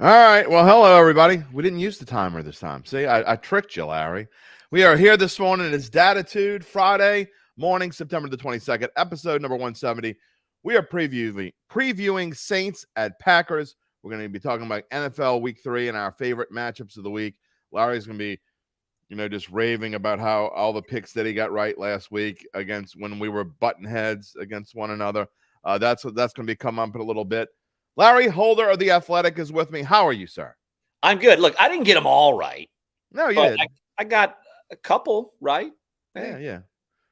All right. Well, hello, everybody. We didn't use the timer this time. See, I tricked you, Larry. We are here this morning. It's Dattitude, Friday morning, September the 22nd, episode number 170. We are previewing Saints at Packers. We're going to be talking about NFL Week 3 and our favorite matchups of the week. Larry's going to be, just raving about how all the picks that he got right last week against when we were button heads against one another. That's going to be coming up in a little bit. Larry Holder of The Athletic is with me. How are you, sir? I'm good. Look, I didn't get them all right. No, you did. I got a couple right. Yeah. A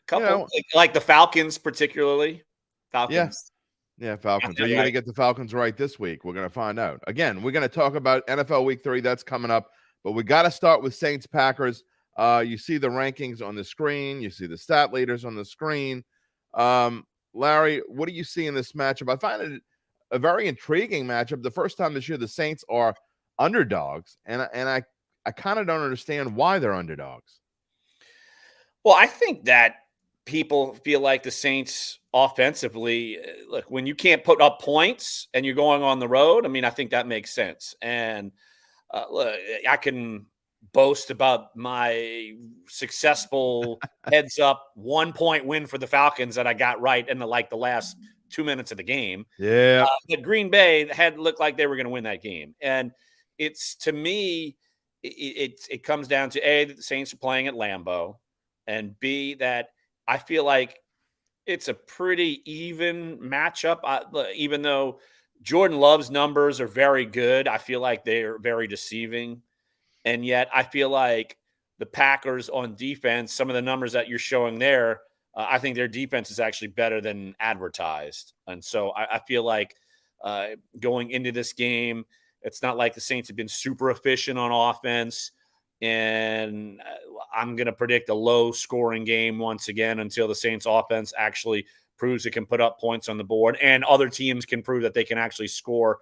couple. Like the Falcons, particularly. Falcons. Yeah, Falcons. Are you going to get the Falcons right this week? We're going to find out. Again, we're going to talk about NFL Week 3. That's coming up. But we got to start with Saints-Packers. You see the rankings on the screen. You see the stat leaders on the screen. Larry, what do you see in this matchup? I find it a very intriguing matchup. The first time this year, the Saints are underdogs, and I kind of don't understand why they're underdogs. Well, I think that people feel like the Saints offensively, look, when you can't put up points and you're going on the road, I think that makes sense. And look, I can boast about my successful heads up 1-point win for the Falcons that I got right in the last 2 minutes of the game. Yeah. The Green Bay had looked like they were going to win that game. And it's, to me, it comes down to A, that the Saints are playing at Lambeau, and B, that I feel like it's a pretty even matchup. Even though Jordan Love's numbers are very good, I feel like they're very deceiving. And yet I feel like the Packers on defense, some of the numbers that you're showing there, I think their defense is actually better than advertised. And so I feel like going into this game, it's not like the Saints have been super efficient on offense. And I'm going to predict a low-scoring game once again until the Saints offense actually proves it can put up points on the board, and other teams can prove that they can actually score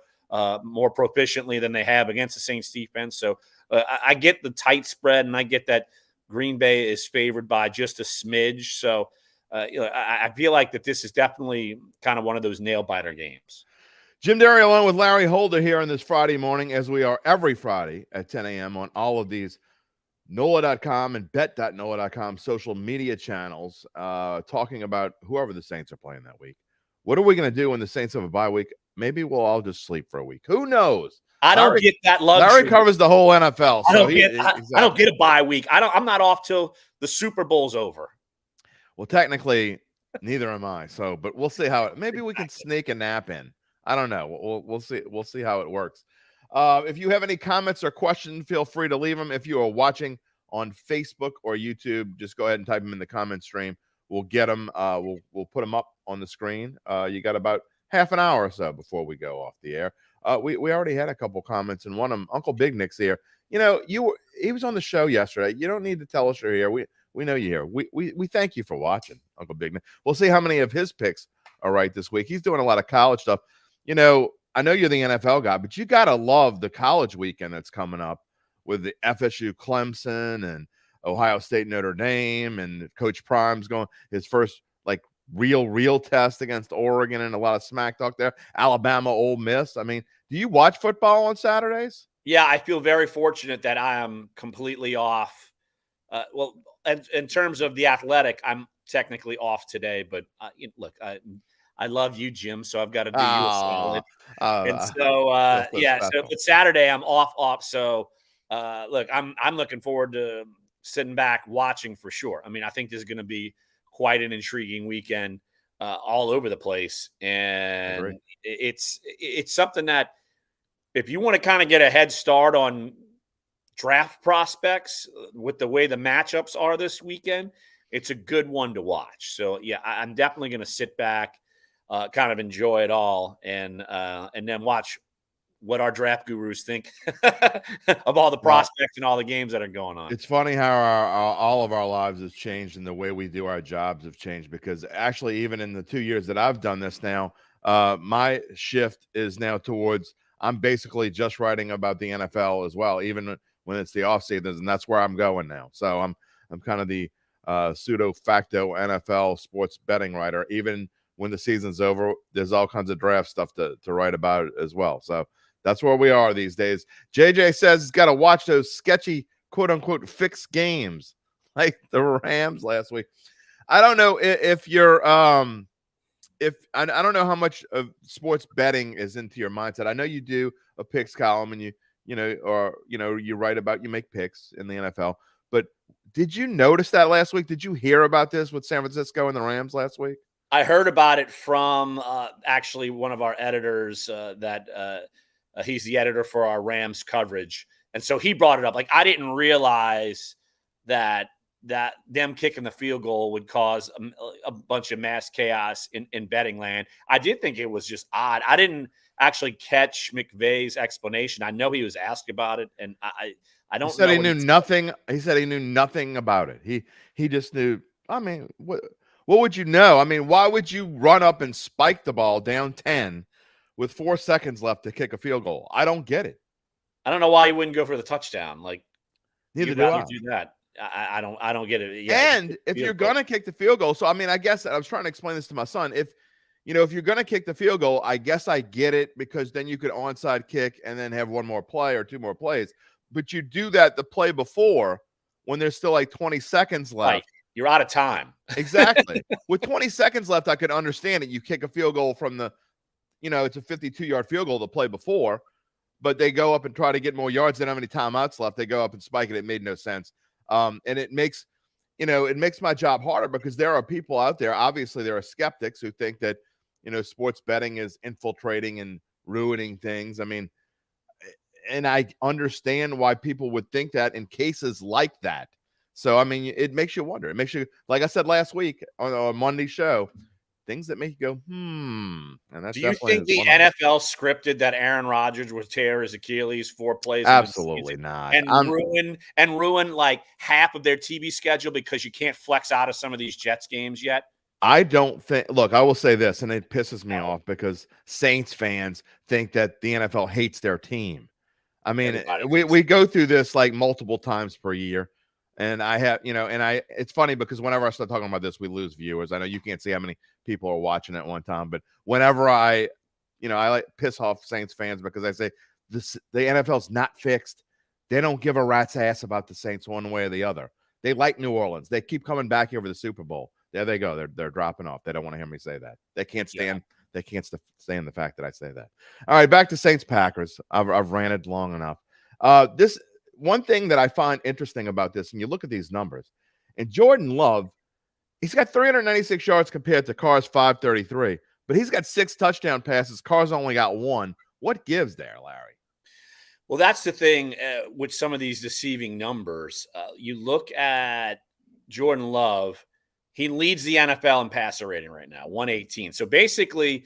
more proficiently than they have against the Saints defense. So I get the tight spread, and I get that Green Bay is favored by just a smidge. So I feel like that this is definitely kind of one of those nail-biter games. Jim Derry along with Larry Holder here on this Friday morning, as we are every Friday at 10 a.m. on all of these NOLA.com and bet.NOLA.com social media channels, talking about whoever the Saints are playing that week. What are we going to do when the Saints have a bye week? Maybe we'll all just sleep for a week. Who knows? I don't get that luxury. Larry covers the whole NFL. I don't get a bye week. I'm not off till the Super Bowl's over. Well, technically, neither am I. So, but we'll see how maybe we can sneak a nap in. I don't know. We'll see. We'll see how it works. If you have any comments or questions, feel free to leave them. If you are watching on Facebook or YouTube, just go ahead and type them in the comment stream. We'll get them. We'll put them up on the screen. You got about half an hour or so before we go off the air. We already had a couple comments, and one of them, Uncle Big Nick's here. He was on the show yesterday. You don't need to tell us you're here. We know you're here. We thank you for watching, Uncle Big Nick. We'll see how many of his picks are right this week. He's doing a lot of college stuff. I know you're the NFL guy, but you got to love the college weekend that's coming up with the FSU Clemson and Ohio State Notre Dame, and Coach Prime's going his first real test against Oregon, and a lot of smack talk there. Alabama, Ole Miss. Do you watch football on Saturdays? Yeah, I feel very fortunate that I am completely off. In terms of The Athletic, I'm technically off today, but look, I love you, Jim, so I've got to do you a solid. But Saturday I'm off. So, look, I'm looking forward to sitting back watching for sure. I think this is going to be quite an intriguing weekend all over the place, and it's something that if you want to kind of get a head start on draft prospects with the way the matchups are this weekend, it's a good one to watch. So, yeah, I'm definitely going to sit back. Kind of enjoy it all, and then watch what our draft gurus think of all the prospects and all the games that are going on. It's funny how all of our lives has changed, and the way we do our jobs have changed, because actually even in the 2 years that I've done this now, my shift is now towards I'm basically just writing about the NFL as well, even when it's the off season, and that's where I'm going now. So I'm kind of the pseudo facto NFL sports betting writer. Even when the season's over, there's all kinds of draft stuff to write about as well. So That's where we are these days. JJ says he's got to watch those sketchy, quote unquote, fixed games like the Rams last week. I don't know if you're if I don't know how much of sports betting is into your mindset. I know you do a picks column and you write about, you make picks in the NFL. But did you notice that last week? Did you hear about this with San Francisco and the Rams last week? I heard about it from actually one of our editors he's the editor for our Rams coverage. And so he brought it up. Like, I didn't realize that them kicking the field goal would cause a bunch of mass chaos in betting land. I did think it was just odd. I didn't actually catch McVay's explanation. I know he was asked about it, and I don't know. He knew nothing. He said he knew nothing about it. He just knew. I mean, what would you know? I mean, why would you run up and spike the ball down 10 with 4 seconds left to kick a field goal? I don't get it. I don't know why you wouldn't go for the touchdown. Like, neither do I. Do that. I don't get it. Yeah, and if you're gonna kick the field goal, so I mean, I guess I was trying to explain this to my son. If you're gonna kick the field goal, I guess I get it, because then you could onside kick and then have one more play or two more plays. But you do that the play before when there's still like 20 seconds left. Right. You're out of time. Exactly. With 20 seconds left, I could understand it. You kick a field goal from the, it's a 52-yard field goal the play before, but they go up and try to get more yards. They don't have any timeouts left. They go up and spike it. It made no sense. And it makes, it makes my job harder, because there are people out there. Obviously, there are skeptics who think that, sports betting is infiltrating and ruining things. I mean, and I understand why people would think that in cases like that. So, I mean, it makes you wonder. It makes you, like I said last week on Monday's show, things that make you go, And that's, do you think the NFL scripted that Aaron Rodgers would tear his Achilles 4 plays? Absolutely not. And ruin like half of their TV schedule because you can't flex out of some of these Jets games yet? I don't think. Look, I will say this, and it pisses me off, because Saints fans think that the NFL hates their team. I mean, we go through this like multiple times per year. And I have, it's funny, because whenever I start talking about this, we lose viewers. I know you can't see how many people are watching at one time, but whenever I like piss off Saints fans, because I say the NFL's not fixed. They don't give a rat's ass about the Saints one way or the other. They like New Orleans. They keep coming back here for the Super Bowl. There they go. They're dropping off. They don't want to hear me say that. They can't stand. Yeah. They can't stand the fact that I say that. All right, back to Saints Packers. I've ranted long enough. This one thing that I find interesting about this, and you look at these numbers, and Jordan Love, he's got 396 yards compared to Carr's 533, but he's got 6 touchdown passes. Carr's only got 1. What gives there, Larry? Well, that's the thing with some of these deceiving numbers. You look at Jordan Love, he leads the NFL in passer rating right now, 118. So basically,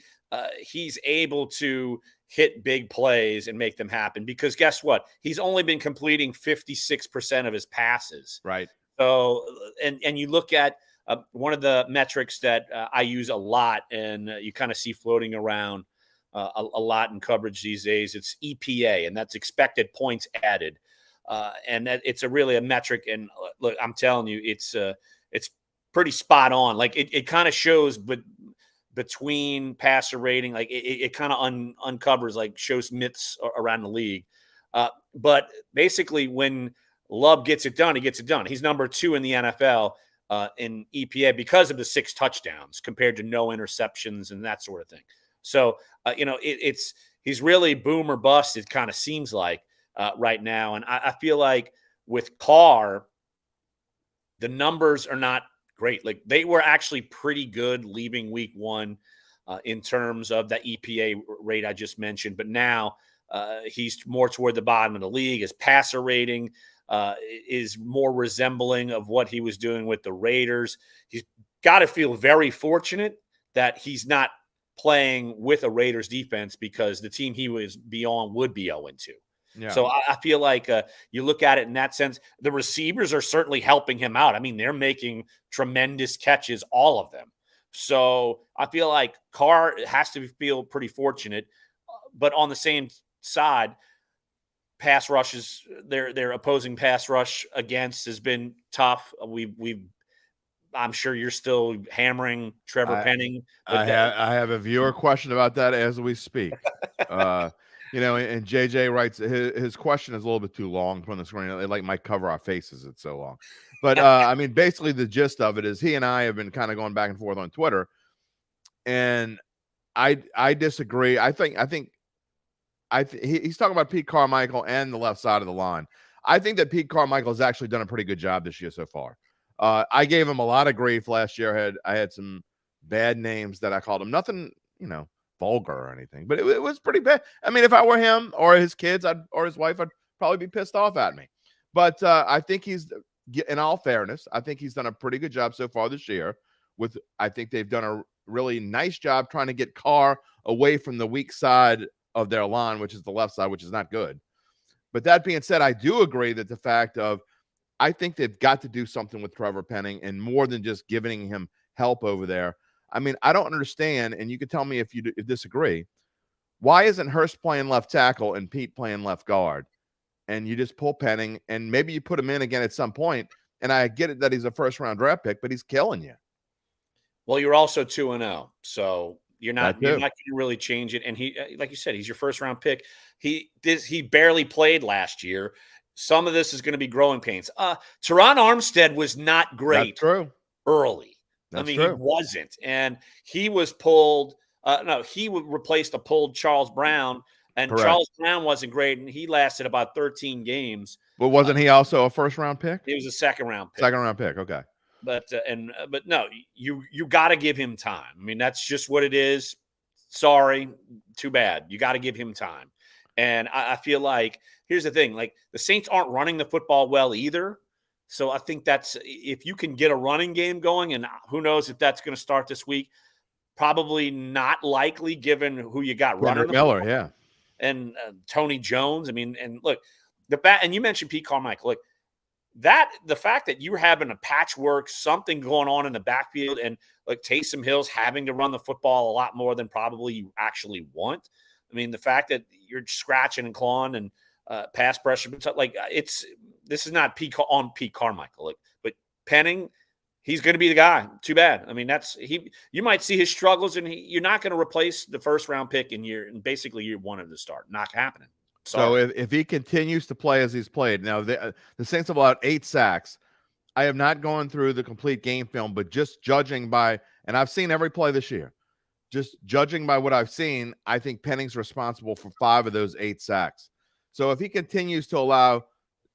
he's able to hit big plays and make them happen, because guess what? He's only been completing 56% of his passes. Right. So, and you look at one of the metrics that I use a lot, and you kind of see floating around a lot in coverage these days. It's EPA, and that's expected points added. And it's really a metric. And look, I'm telling you, it's pretty spot on. Like it kind of shows, but between passer rating, like it kind of uncovers, like shows myths around the league. But basically, when Love gets it done, he gets it done. He's number 2 in the NFL in EPA because of the 6 touchdowns compared to no interceptions and that sort of thing. So, he's really boom or bust, it kind of seems like right now. And I feel like with Carr, the numbers are not great. Like, they were actually pretty good leaving week 1 in terms of that EPA rate I just mentioned. But now he's more toward the bottom of the league. His passer rating is more resembling of what he was doing with the Raiders. He's got to feel very fortunate that he's not playing with a Raiders defense, because the team he would be on would be 0-2. Yeah. So I feel like you look at it in that sense, the receivers are certainly helping him out. I mean, they're making tremendous catches, all of them. So I feel like Carr has to feel pretty fortunate. But on the same side, pass rushes, their opposing pass rush against has been tough. I'm sure you're still hammering Trevor Penning. I have a viewer question about that as we speak. And JJ writes his question is a little bit too long from the screen. It like might cover our faces. It's so long. But I mean, basically the gist of it is he and I have been kind of going back and forth on Twitter, and I disagree. He's talking about Pete Carmichael and the left side of the line. I think that Pete Carmichael has actually done a pretty good job this year so far. I gave him a lot of grief last year. I had some bad names that I called him. Nothing, vulgar or anything, but it was pretty bad. I mean, if I were him or his kids or his wife, I'd probably be pissed off at me. But I think in all fairness, I think he's done a pretty good job so far this year. I think they've done a really nice job trying to get Carr away from the weak side of their line, which is the left side, which is not good. But that being said, I do agree that the fact of I think they've got to do something with Trevor Penning and more than just giving him help over there. I mean, I don't understand, and you can tell me if you disagree. Why isn't Hurst playing left tackle and Pete playing left guard? And you just pull Penning, and maybe you put him in again at some point. And I get it that he's a first-round draft pick, but he's killing you. Well, you're also 2-0, so you're not going to really change it. And he, like you said, he's your first-round pick. He barely played last year. Some of this is going to be growing pains. Teron Armstead was not great. That's true. Early. That's true. He wasn't. And he was pulled. He replaced a pulled Charles Brown, and Correct. Charles Brown wasn't great, and he lasted about 13 games. But wasn't he also a first-round pick? He was a second-round pick. Second-round pick, okay. But no, you got to give him time. I mean, that's just what it is. Sorry, too bad. You got to give him time. And I feel like here's the thing: like the Saints aren't running the football well either. So I think that's if you can get a running game going, and who knows if that's going to start this week. Probably not likely given who you got running. Miller, yeah, and Tony Jones. I mean, and look and you mentioned Pete Carmichael. Look, the fact that you're having a patchwork, something going on in the backfield, and like Taysom Hill's having to run the football a lot more than probably you actually want. I mean, the fact that you're scratching and clawing and pass pressure, like this is not Pete Carmichael. Like, but Penning, he's going to be the guy. Too bad. I mean, you might see his struggles, and you're not going to replace the first round pick in basically year one of the start. Not happening. Sorry. So if he continues to play as he's played, now the Saints have allowed 8 sacks. I have not gone through the complete game film, but just judging by, and I've seen every play this year, just judging by what I've seen, I think Penning's responsible for 5 of those 8 sacks. So if he continues to allow,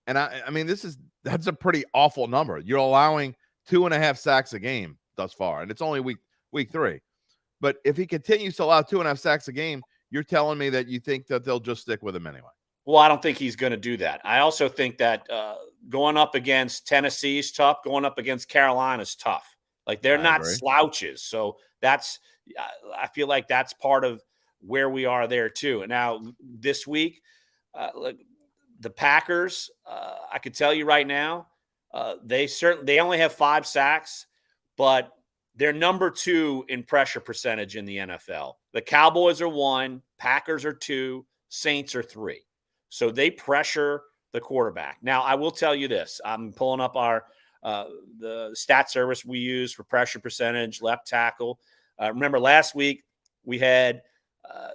and I mean, that's a pretty awful number. You're allowing 2.5 sacks a game thus far, and it's only week 3. But if he continues to allow 2.5 sacks a game, you're telling me that you think that they'll just stick with him anyway. Well, I don't think he's going to do that. I also think that going up against Tennessee is tough. Going up against Carolina is tough. Like they're not slouches. So I feel like that's part of where we are there too. And now this week, look, the Packers, I could tell you right now, they only have 5 sacks, but they're number 2 in pressure percentage in the NFL. The Cowboys are 1, Packers are 2, Saints are 3. So they pressure the quarterback. Now, I will tell you this. I'm pulling up the stat service we use for pressure percentage, left tackle. Remember last week we had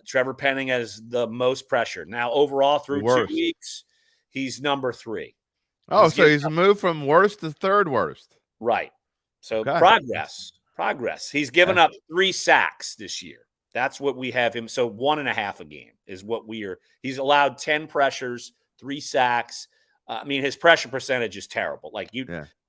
Trevor Penning as the most pressure. Now, overall through 2 weeks, he's number 3. Oh, so he's moved from worst to third worst. Right. So progress. He's given up 3 sacks this year. That's what we have him. So 1.5 a game is what he's allowed 10 pressures, 3 sacks. I mean, his pressure percentage is terrible. Like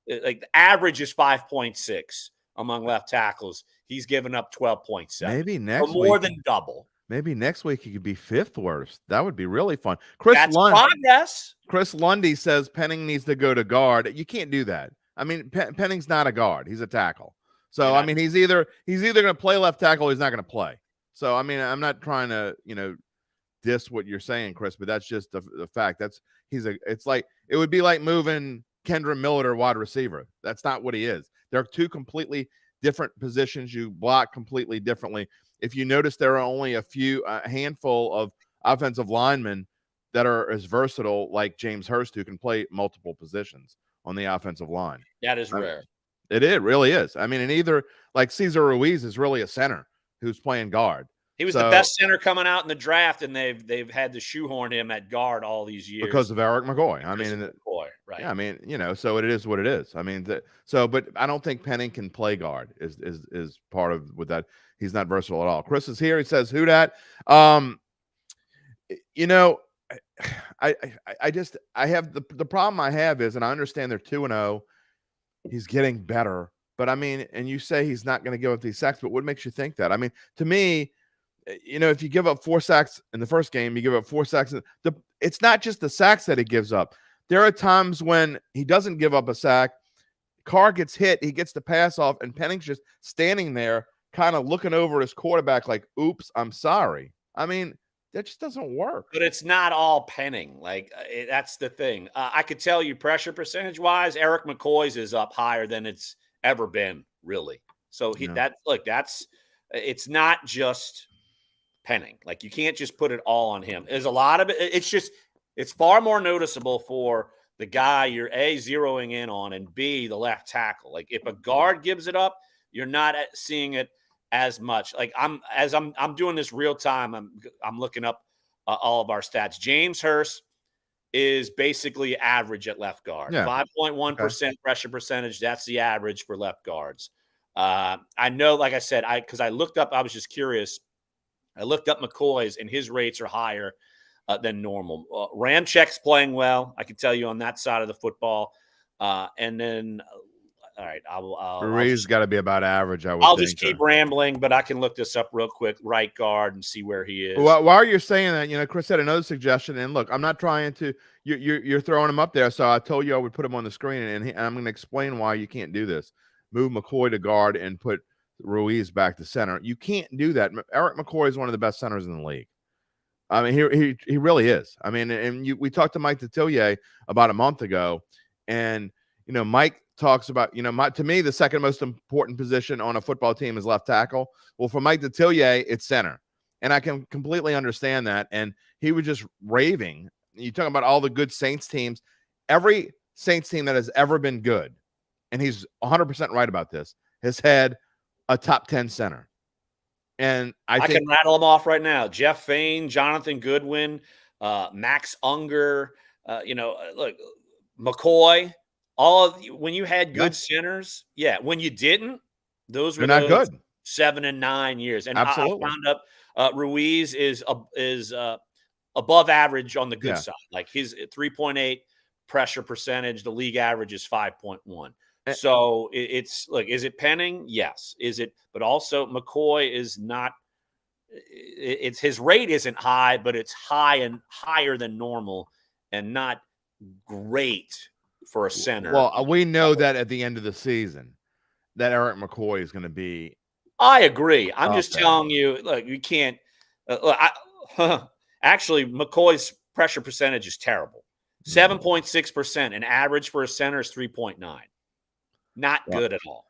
like the average is 5.6 among left tackles. He's given up 12.7. Maybe next week, more than double. Maybe next week he could be 5th worst. That would be really fun. Progress. Chris Lundy says Penning needs to go to guard. You can't do that. I mean, Penning's not a guard. He's a tackle. So, I mean, he's either going to play left tackle or he's not going to play. So, I mean, I'm not trying to, diss what you're saying, Chris, but that's just the fact. It's like, it would be like moving Kendra Miller to wide receiver. That's not what he is. They're 2 completely different positions. You block completely differently. If you notice, there are only a handful of offensive linemen that are as versatile like James Hurst, who can play multiple positions on the offensive line. That is rare. It really is. I mean, and either like Cesar Ruiz is really a center who's playing guard. He was the best center coming out in the draft, and they've had to shoehorn him at guard all these years because of Eric McCoy. I because mean, of McCoy, right? yeah, I mean, so it is what it is. I mean, but I don't think Penning can play guard is part of with that. He's not versatile at all. Chris is here. He says, "Who dat?" You know, I have the problem I have is, and I understand they're 2-0. He's getting better, but I mean, and you say he's not going to give up these sacks, but what makes you think that? I mean, to me, if you give up 4 sacks in the first game, you give up 4 sacks. It's not just the sacks that he gives up. There are times when he doesn't give up a sack. Carr gets hit, he gets the pass off, and Penning's just standing there, kind of looking over at his quarterback, like, "Oops, I'm sorry." I mean, that just doesn't work. But it's not all Penning. Like that's the thing. I could tell you pressure percentage wise, Eric McCoy's is up higher than it's ever been, really. So it's not just Penning. Like you can't just put it all on him. There's a lot of it. It's far more noticeable for the guy you're zeroing in on, and B, the left tackle. Like if a guard gives it up, you're not seeing it as much. Like I'm doing this real time. I'm looking up all of our stats. James Hurst is basically average at left guard. 5.1% pressure percentage. That's the average for left guards. I know, like I said, because I looked up. I was just curious. I looked up McCoy's, and his rates are higher than normal. Ramchek's playing well. I can tell you on that side of the football. And then, all right, Ruiz got to be about average. I'll just keep rambling, but I can look this up real quick. Right guard and see where he is. Well, while you're saying that, Chris had another suggestion, and look, I'm not trying to. You're throwing him up there, so I told you I would put him on the screen, and I'm going to explain why you can't do this. Move McCoy to guard and put Ruiz back to center. You can't do that. Eric McCoy is one of the best centers in the league. I mean, he really is. I mean, and we talked to Mike Detillier about a month ago, and Mike talks about, to me, the second most important position on a football team is left tackle. Well, for Mike Detillier, it's center, and I can completely understand that. And he was just raving. You talk about all the good Saints teams. Every Saints team that has ever been good, and he's 100% right about this, has had a top 10 center. And I can rattle them off right now. Jeff Fain, Jonathan Goodwin, Max Unger, look, McCoy, when you had good centers. Yeah. When you didn't, those were not good. 7 and 9 years. And absolutely. I found up Ruiz is above average on the good side. Like his 3.8 pressure percentage, the league average is 5.1. So it's look, is it Penning? Yes. Is it? But also McCoy is not. It's his rate isn't high, but it's higher than normal, and not great for a center. Well, we know that at the end of the season, that Eric McCoy is going to be. I agree. I'm just telling you. Look, you can't. Actually, McCoy's pressure percentage is terrible. 7.6%, and average for a center is 3.9. Not good at all.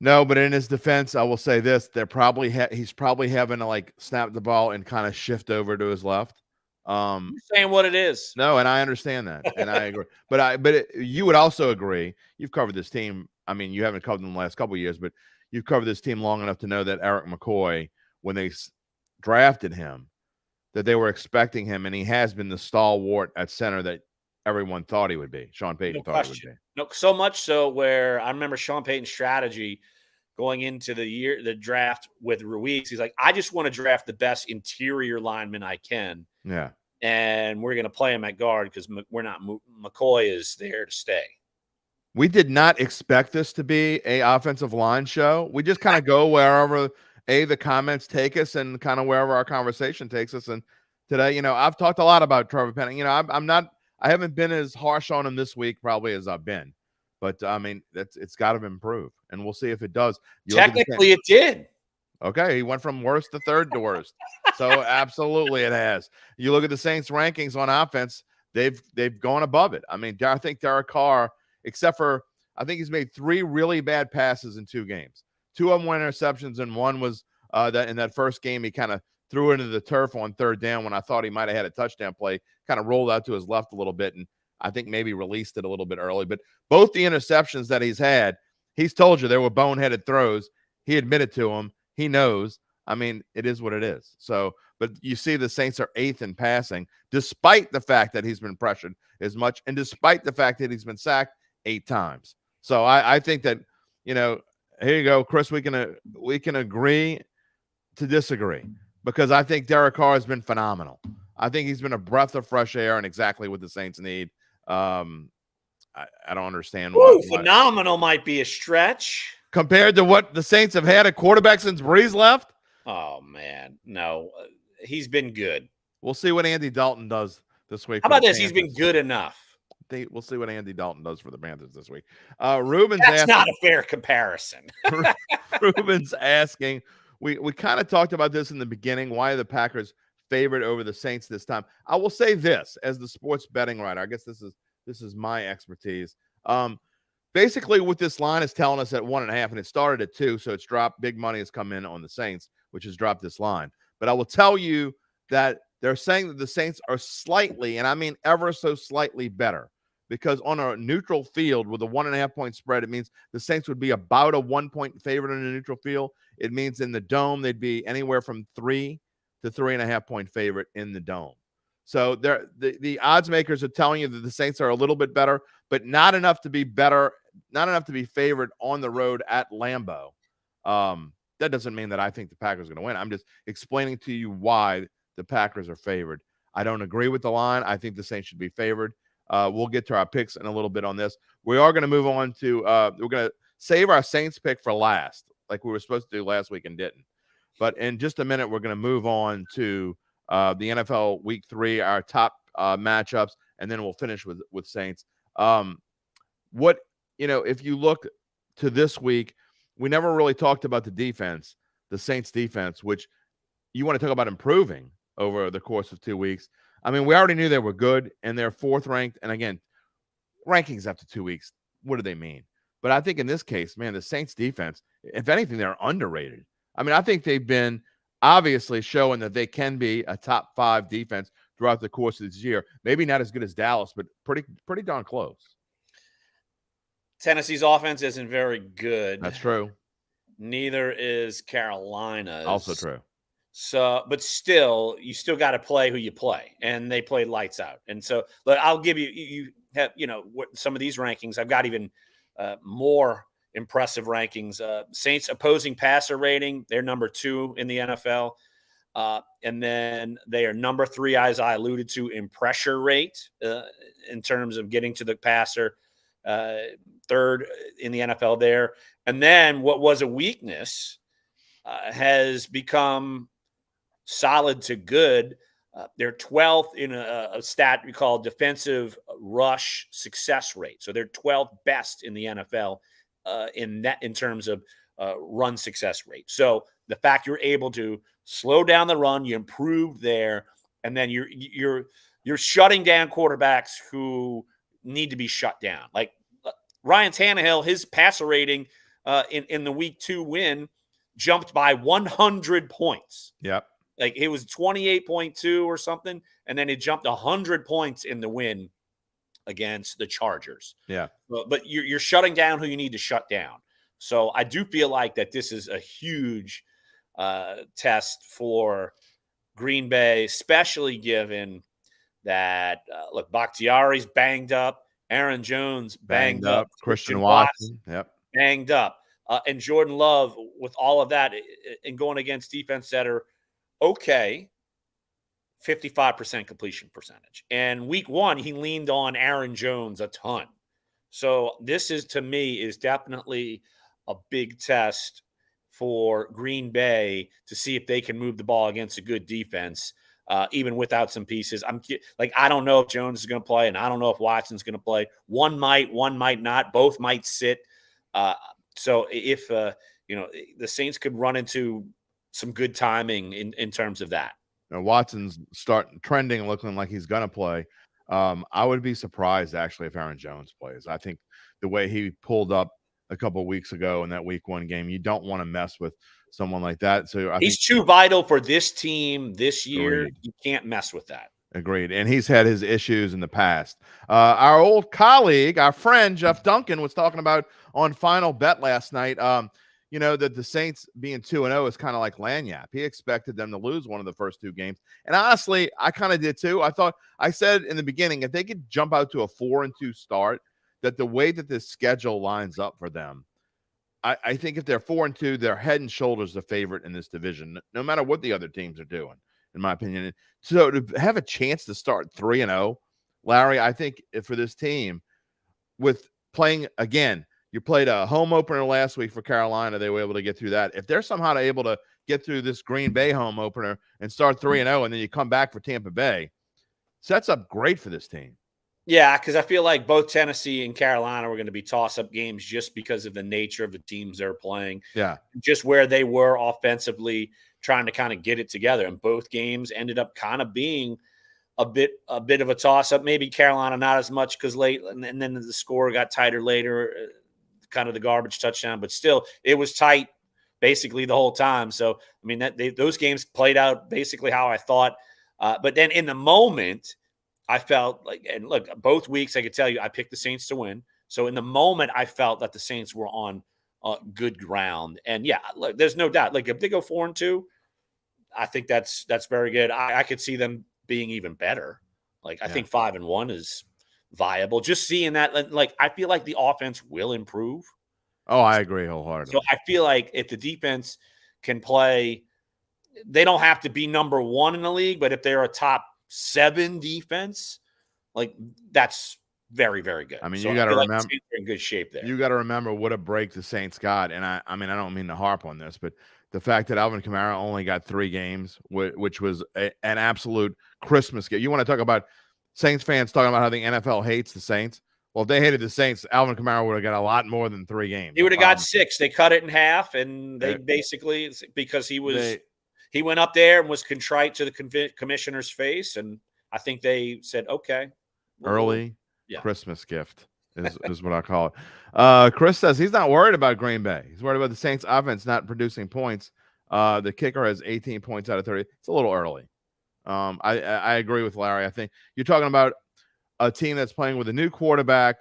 No, but in his defense, I will say this: he's probably having to like snap the ball and kind of shift over to his left. You're saying what it is. No, and I understand that, and I agree. But you would also agree. You've covered this team. I mean, you haven't covered them the last couple of years, but you've covered this team long enough to know that Eric McCoy, when they drafted him, that they were expecting him, and he has been the stalwart at center that everyone thought he would be. Sean Payton thought he would be. No, so much so where I remember Sean Payton's strategy going into the draft with Ruiz. He's like, I just want to draft the best interior lineman I can. Yeah. And we're going to play him at guard because McCoy is there to stay. We did not expect this to be a offensive line show. We just kind of go wherever the comments take us and kind of wherever our conversation takes us. And today, I've talked a lot about Trevor Penning. I haven't been as harsh on him this week probably as I've been, but I mean, it's got to improve, and we'll see if it does. Technically, it did. Okay, he went from worst to third to worst, so absolutely it has. You look at the Saints' rankings on offense; they've gone above it. I mean, I think Derek Carr, except for I think he's made 3 really bad passes in 2 games. 2 of them were interceptions, and one was that in that first game he kind of threw into the turf on 3rd down when I thought he might have had a touchdown play, kind of rolled out to his left a little bit, and I think maybe released it a little bit early. But both the interceptions that he's had, he's told you they were boneheaded throws. He admitted to them. He knows. I mean, it is what it is. So, but you see the Saints are 8th in passing, despite the fact that he's been pressured as much, and despite the fact that he's been sacked 8 times. So I think that, here you go, Chris, we can agree to disagree, because I think Derek Carr has been phenomenal. I think he's been a breath of fresh air and exactly what the Saints need. I don't understand why. Phenomenal might be a stretch Compared to what the Saints have had at quarterback since Breeze left. Oh, man. No, he's been good. We'll see what Andy Dalton does this week. How about this? He's been good enough. We'll see what Andy Dalton does for the Panthers this week. Ruben's That's asking, not a fair comparison. Ruben's asking, we kind of talked about this in the beginning. Why are the Packers favored over the Saints this time? I will say this as the sports betting writer. I guess this is my expertise. Basically, what this line is telling us at 1.5, and it started at 2, so it's dropped. Big money has come in on the Saints, which has dropped this line. But I will tell you that they're saying that the Saints are slightly, and I mean ever so slightly better, because on a neutral field with a 1.5-point spread, it means the Saints would be about a 1-point favorite on a neutral field. It means in the dome, they'd be anywhere from 3 to 3.5-point favorite in the dome. So the odds makers are telling you that the Saints are a little bit better, but not enough to be better, not enough to be favored on the road at Lambeau. That doesn't mean that I think the Packers are going to win. I'm just explaining to you why the Packers are favored. I don't agree with the line. I think the Saints should be favored. We'll get to our picks in a little bit on this. We are going to move on to we're going to save our Saints pick for last, like we were supposed to do last week and didn't. But in just a minute, we're going to move on to the NFL Week 3, our top matchups, and then we'll finish with Saints. If you look to this week, we never really talked about the defense, the Saints defense, which you want to talk about improving over the course of 2 weeks. I mean, we already knew they were good, and they're 4th ranked. And again, rankings after 2 weeks, what do they mean? But I think in this case, man, the Saints defense, if anything, they're underrated. I mean, I think they've been obviously showing that they can be a top 5 defense throughout the course of this year. Maybe not as good as Dallas, but pretty darn close. Tennessee's offense isn't very good. That's true. Neither is Carolina's. Also true. So, but still, you still got to play who you play, and they played lights out. And so, look, I'll give you have some of these rankings. I've got even more impressive rankings. Saints opposing passer rating, they're number 2 in the NFL. And then they are number 3, as I alluded to, in pressure rate in terms of getting to the passer, 3rd in the NFL there. And then what was a weakness has become solid to good. They're 12th in a stat we call defensive rush success rate. So they're 12th best in the NFL in terms of run success rate. So the fact you're able to slow down the run, you improved there, and then you're shutting down quarterbacks who need to be shut down. Like Ryan Tannehill, his passer rating in the Week 2 win jumped by 100 points. Yep. Like it was 28.2 or something, and then it jumped 100 points in the win against the Chargers. Yeah. But you're shutting down who you need to shut down. So I do feel like that this is a huge test for Green Bay, especially given that, look, Bakhtiari's banged up, Aaron Jones banged up, Christian Watson, yep, banged up, and Jordan Love with all of that and going against defense that are okay, 55% completion percentage. And Week 1, he leaned on Aaron Jones a ton. So this is, to me, is definitely a big test for Green Bay to see if they can move the ball against a good defense, even without some pieces. I don't know if Jones is going to play, and I don't know if Watson's going to play. One might not. Both might sit. So if the Saints could run into some good timing in terms of that. Now, Watson's trending, looking like he's going to play. I would be surprised actually if Aaron Jones plays. I think the way he pulled up a couple of weeks ago in that Week 1 game, you don't want to mess with someone like that. So he's too vital for this team this year. Agreed. You can't mess with that. Agreed. And he's had his issues in the past. Our old colleague, our friend Jeff Duncan, was talking about on Final Bet last night. that the Saints being 2-0 is kind of like Lanyap. He expected them to lose one of the first 2 games. And honestly, I kind of did too. I said in the beginning, if they could jump out to a 4-2 start, that the way that this schedule lines up for them, I think if they're 4-2, they're head and shoulders the favorite in this division, no matter what the other teams are doing, in my opinion. So to have a chance to start 3-0, Larry, I think for this team, with playing again, you played a home opener last week for Carolina. They were able to get through that. If they're somehow able to get through this Green Bay home opener and start 3-0, and then you come back for Tampa Bay, sets up great for this team. Yeah, because I feel like both Tennessee and Carolina were going to be toss-up games just because of the nature of the teams they're playing. Yeah. Just where they were offensively trying to kind of get it together. And both games ended up kind of being a bit of a toss-up. Maybe Carolina not as much because late, and then the score got tighter later, kind of the garbage touchdown. But still, it was tight basically the whole time. So, I mean, those games played out basically how I thought. But then in the moment – I felt like, and look, both weeks I could tell you I picked the Saints to win. So in the moment, I felt that the Saints were on good ground. And yeah, look, there's no doubt. Like if they go 4-2, I think that's very good. I could see them being even better. Like I think 5-1 is viable. Just seeing that, like I feel like the offense will improve. Oh, I agree wholeheartedly. So I feel like if the defense can play, they don't have to be number 1 in the league, but if they're a top 7 defense, like that's very, very good. I mean, so you got to remember they're in good shape there. You got to remember what a break the Saints got, and I mean, I don't mean to harp on this, but the fact that Alvin Kamara only got 3 games, which was an absolute Christmas gift. You want to talk about Saints fans talking about how the NFL hates the Saints? Well, if they hated the Saints, Alvin Kamara would have got a lot more than 3 games. He would have got 6. They cut it in half, and they basically because he went up there and was contrite to the commissioner's face, and I think they said, okay. Early Christmas gift is what I call it. Chris says he's not worried about Green Bay. He's worried about the Saints offense not producing points. The kicker has 18 points out of 30. It's a little early. I agree with Larry. I think you're talking about a team that's playing with a new quarterback.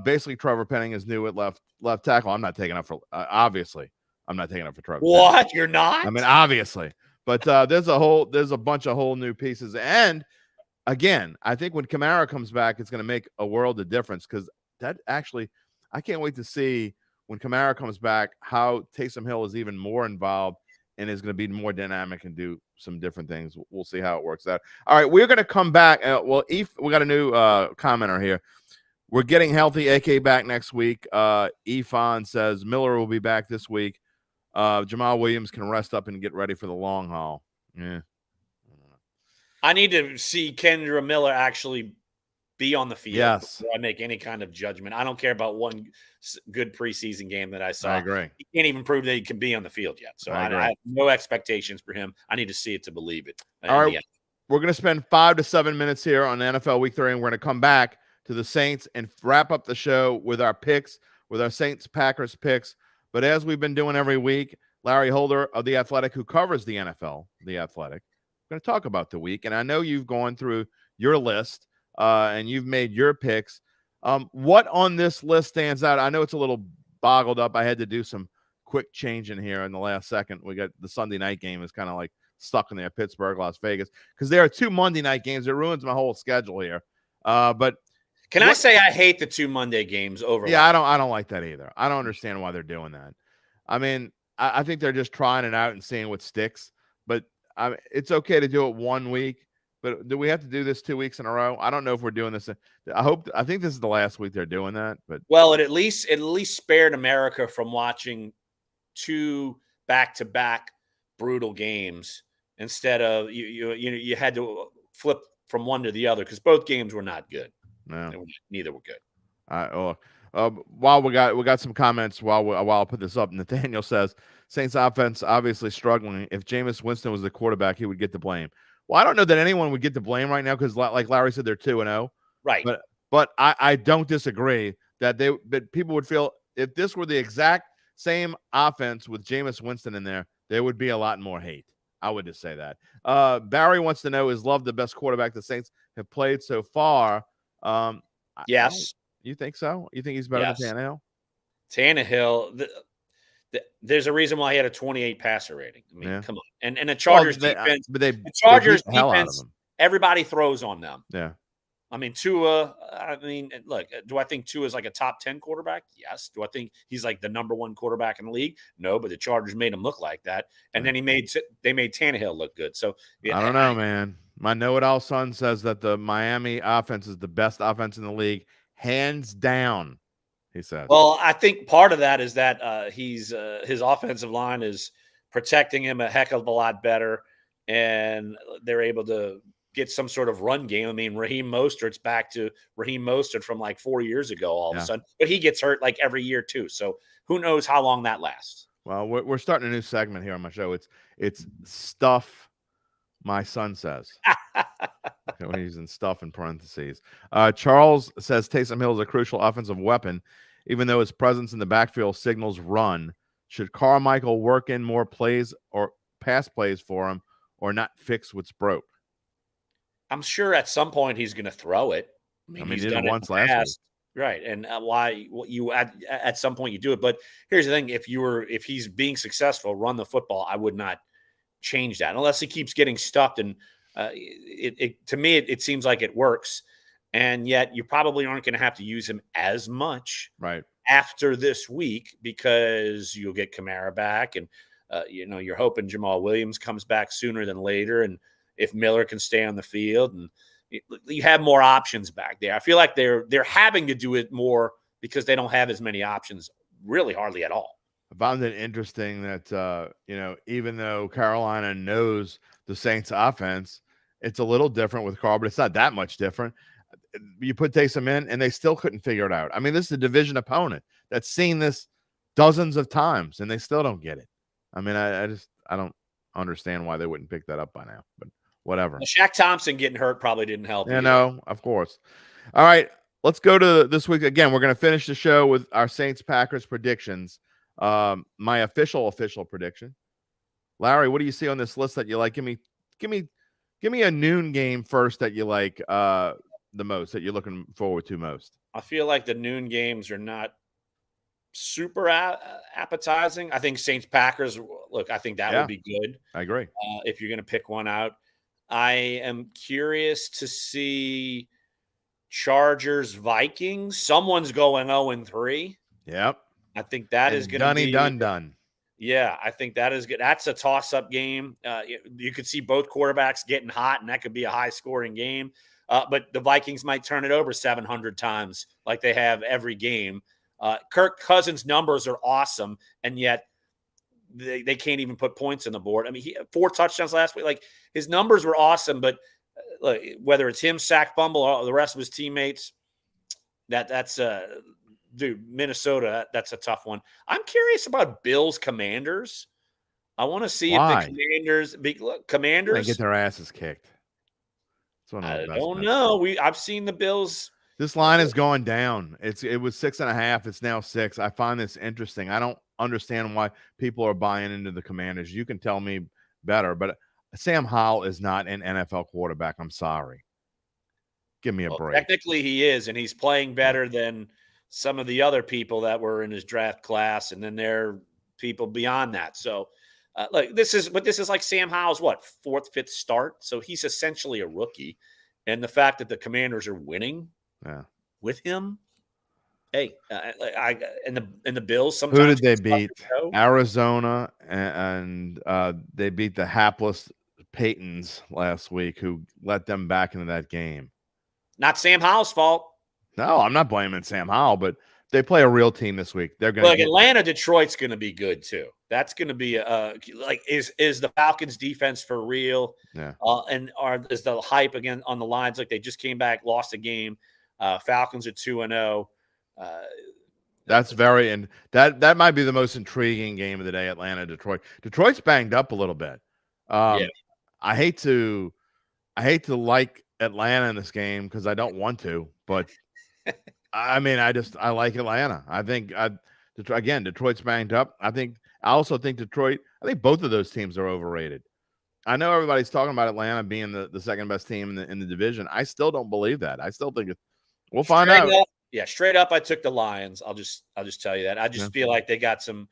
Basically, Trevor Penning is new at left tackle. I'm not taking up for obviously. I'm not taking up for Trevor. What? Penning. You're not? I mean, obviously. But there's a bunch of whole new pieces. And again, I think when Kamara comes back, it's going to make a world of difference because that actually, I can't wait to see when Kamara comes back how Taysom Hill is even more involved and is going to be more dynamic and do some different things. We'll see how it works out. All right, we're going to come back. We got a new commenter here. We're getting healthy. AK back next week. Efon says Miller will be back this week. Jamal Williams can rest up and get ready for the long haul. Yeah. I need to see Kendra Miller actually be on the field before I make any kind of judgment. I don't care about one good preseason game that I saw. I agree. He can't even prove that he can be on the field yet. So I have no expectations for him. I need to see it to believe it. All right. We're going to spend 5 to 7 minutes here on NFL Week 3, and we're going to come back to the Saints and wrap up the show with our picks, with our Saints-Packers picks. But as we've been doing every week, Larry Holder of The Athletic, who covers the NFL, The Athletic, going to talk about the week. And I know you've gone through your list and you've made your picks. What on this list stands out? I know it's a little boggled up. I had to do some quick change in here in the last second. We got the Sunday night game is kind of like stuck in there, Pittsburgh, Las Vegas, because there are 2 Monday night games. It ruins my whole schedule here. But can I say I hate the 2 Monday games over? Yeah, I don't like that either. I don't understand why they're doing that. I mean, I think they're just trying it out and seeing what sticks. But it's okay to do it 1 week. But do we have to do this 2 weeks in a row? I don't know if we're doing this. I think this is the last week they're doing that. But well, it at least spared America from watching 2 back-to-back brutal games instead of you had to flip from one to the other because both games were not good. No, neither were good. While we got some comments while I put this up, Nathaniel says Saints offense obviously struggling. If Jameis Winston was the quarterback, he would get the blame. Well, I don't know that anyone would get the blame right now because, like Larry said, they're 2-0. Right. But I don't disagree that people would feel if this were the exact same offense with Jameis Winston in there, there would be a lot more hate. I would just say that. Barry wants to know, is Love the best quarterback the Saints have played so far? Yes. You think so? You think he's better than Tannehill? Tannehill, There's a reason why he had a 28 passer rating. I mean, Yeah. come on. And the Well, Chargers defense, but the they Chargers beat the hell out of defense, them. everybody throws on them. Yeah. I mean, Tua, I mean, look, do I think Tua is like a top 10 quarterback? Yes. Do I think he's like the number one quarterback in the league? No, but the Chargers made him look like that. And then they made Tannehill look good. So yeah, I don't know, man. My know-it-all son says that the Miami offense is the best offense in the league, hands down, he says. well, I think part of that is that his offensive line is protecting him a heck of a lot better, and they're able to get some sort of run game. I mean, Raheem Mostert's back to Raheem Mostert from like 4 years ago all of a sudden, but he gets hurt like every year too. So who knows how long that lasts? Well, we're starting a new segment here on my show. It's stuff my son says. We're using stuff in parentheses. Charles says Taysom Hill is a crucial offensive weapon, even though his presence in the backfield signals run. Should Carmichael work in more plays or pass plays for him, or not fix what's broke? I'm sure at some point he's going to throw it. I mean, he's he did done it once last week. Right. And why you at some point you do it. But here's the thing. If he's being successful, run the football, I would not change that unless he keeps getting stuffed. And to me, it seems like it works. And yet you probably aren't going to have to use him as much after this week because you'll get Kamara back. And, you're hoping Jamal Williams comes back sooner than later. And if Miller can stay on the field, and you have more options back there. I feel like they're having to do it more because they don't have as many options, really hardly at all. I found it interesting that even though Carolina knows the Saints offense, it's a little different with Carr, but it's not that much different. You put Taysom in, and they still couldn't figure it out. I mean, this is a division opponent that's seen this dozens of times, and they still don't get it. I mean, I don't understand why they wouldn't pick that up by now, but whatever. Well, Shaq Thompson geting hurt probably didn't help. Yeah, no, of course. All right, let's go to this week again. We're going to finish the show with our Saints-Packers predictions. My official prediction. Larry, what do you see on this list that you like? Give me a noon game first that you like the most, that you're looking forward to most. I feel like the noon games are not super appetizing. I think Saints Packers. Look, I think that would be good. I agree. If you're going to pick one out, I am curious to see Chargers Vikings. Someone's going 0-3. Yep. I think that is going to be done. Yeah, I think that is good. That's a toss-up game. You could see both quarterbacks getting hot, and that could be a high-scoring game. But the Vikings might turn it over 700 times like they have every game. Kirk Cousins' numbers are awesome, and yet they can't even put points on the board. I mean, he had 4 touchdowns last week. Like, his numbers were awesome, but whether it's him, Sack Bumble, or the rest of his teammates, that's dude, Minnesota, that's a tough one. I'm curious about Bills Commanders. I want to see if the Commanders they get their asses kicked. I don't know. I've seen the Bills. This line is going down. It was 6.5. It's now 6. I find this interesting. I don't understand why people are buying into the Commanders. You can tell me better, but Sam Howell is not an NFL quarterback. I'm sorry. Give me a break. Technically, he is, and he's playing better than some of the other people that were in his draft class, and then there are people beyond that. So, this is like Sam Howell's 4th, 5th start. So he's essentially a rookie, and the fact that the Commanders are winning with him. Hey, and the Bills. Sometimes who did they beat? Arizona, and they beat the hapless Paytons last week, who let them back into that game. Not Sam Howell's fault. No, I'm not blaming Sam Howell, but they play a real team this week. They're going to Atlanta, Detroit's going to be good too. That's going to be is the Falcons defense for real? Yeah. Is the hype again on the lines? Like, they just came back, lost a game. Falcons are 2-0. That's and that might be the most intriguing game of the day. Atlanta, Detroit. Detroit's banged up a little bit. I hate to like Atlanta in this game because I don't want to, but I mean, I like Atlanta. I think Detroit's banged up. I also think Detroit. I think both of those teams are overrated. I know everybody's talking about Atlanta being the second best team in the division. I still don't believe that. I still think we'll find out. Straight up, I took the Lions. I'll just tell you that. I just feel like they got some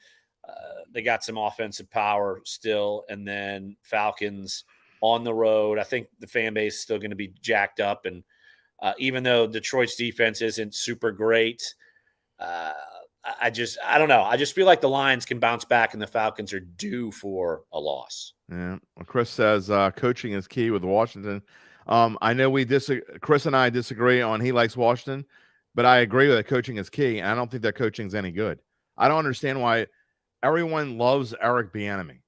They got some offensive power still, and then Falcons on the road. I think the fan base is still going to be jacked up, and even though Detroit's defense isn't super great, uh, I don't know. I just feel like the Lions can bounce back, and the Falcons are due for a loss. Yeah. Well, Chris says coaching is key with Washington. I know Chris and I disagree on he likes Washington, but I agree that coaching is key. And I don't think that coaching is any good. I don't understand why everyone loves Eric Bieniemy,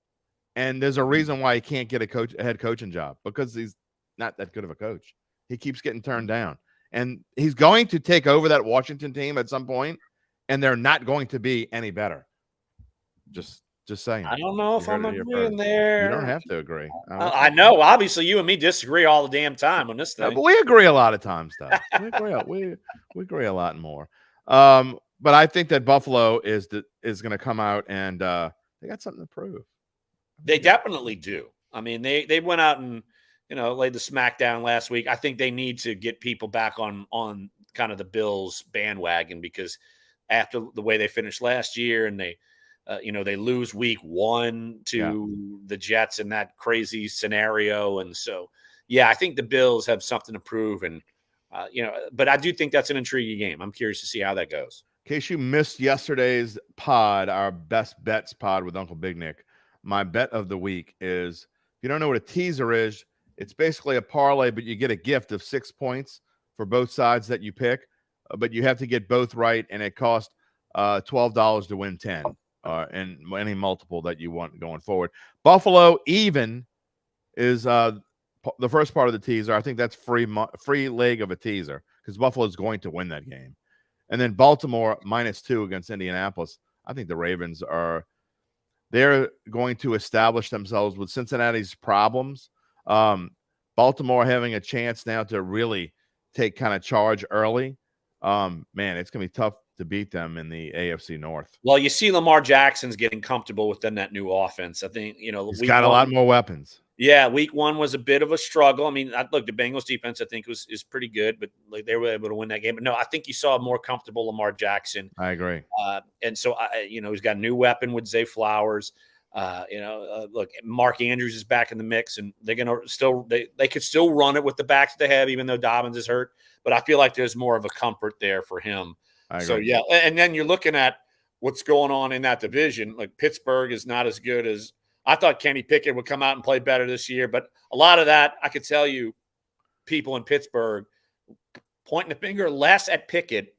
and there's a reason why he can't get a head coaching job, because he's not that good of a coach. He keeps getting turned down, and he's going to take over that Washington team at some point, and they're not going to be any better. Just saying. I don't know if I'm agreeing You there. don't have to agree. I know. Obviously, you and me disagree all the damn time on this thing. But we agree a lot of times, though. we agree a lot more. But I think that Buffalo is going to come out, and they got something to prove. They definitely do. I mean, they went out and laid the smackdown last week. I think they need to get people back on kind of the Bills bandwagon, because after the way they finished last year, and they lose week 1 to the Jets in that crazy scenario. And so, I think the Bills have something to prove. And, but I do think that's an intriguing game. I'm curious to see how that goes. In case you missed yesterday's pod, our best bets pod with Uncle Big Nick, my bet of the week is, if you don't know what a teaser is, it's basically a parlay, but you get a gift of 6 points for both sides that you pick, but you have to get both right, and it costs $12 to win 10. And any multiple that you want going forward. Buffalo even is the first part of the teaser. I think that's free leg of a teaser, because Buffalo is going to win that game. And then Baltimore -2 against Indianapolis. I think the Ravens they're going to establish themselves with Cincinnati's problems. Baltimore having a chance now to really take kind of charge early. Man, it's going to be tough to beat them in the AFC North. Well, you see Lamar Jackson's getting comfortable within that new offense. I think, he's got a lot more weapons. Yeah, week 1 was a bit of a struggle. I mean, look, the Bengals defense, I think, is pretty good, but they were able to win that game. But no, I think you saw a more comfortable Lamar Jackson. I agree. And so, he's got a new weapon with Zay Flowers. Look, Mark Andrews is back in the mix, and they're going to they could still run it with the backs they have, even though Dobbins is hurt. But I feel like there's more of a comfort there for him. So, and then you're looking at what's going on in that division. Like, Pittsburgh is not as good as I thought. Kenny Pickett would come out and play better this year, but a lot of that, I could tell you, people in Pittsburgh pointing the finger less at Pickett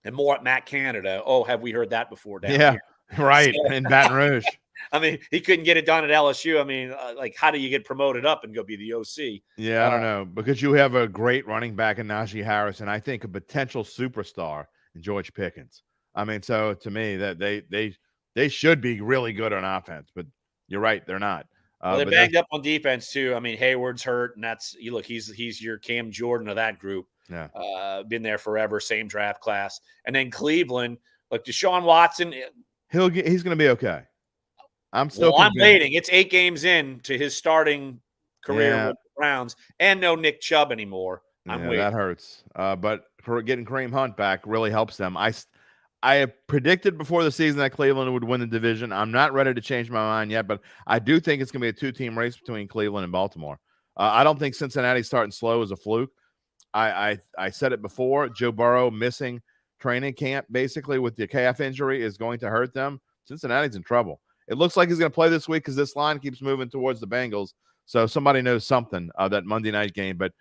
and more at Matt Canada. Oh, have we heard that before? Down here? Right. So, in Baton Rouge. I mean, he couldn't get it done at LSU. I mean, how do you get promoted up and go be the OC? Yeah, I don't know, because you have a great running back in Najee Harris, and I think a potential superstar in George Pickens. I mean, so to me, that they should be really good on offense, but you're right, they're not. Well, they're banged up on defense too. I mean, Hayward's hurt, and he's your Cam Jordan of that group. Yeah, been there forever, same draft class. And then Cleveland, like Deshaun Watson, he's going to be okay. I'm waiting. It's 8 games in to his starting career with the Browns, and no Nick Chubb anymore. I'm waiting. That hurts. But getting Kareem Hunt back really helps them. I predicted before the season that Cleveland would win the division. I'm not ready to change my mind yet, but I do think it's going to be a 2-team race between Cleveland and Baltimore. I don't think Cincinnati starting slow is a fluke. I said it before. Joe Burrow missing training camp basically with the calf injury is going to hurt them. Cincinnati's in trouble. It looks like he's going to play this week because this line keeps moving towards the Bengals. So somebody knows something that Monday night game, but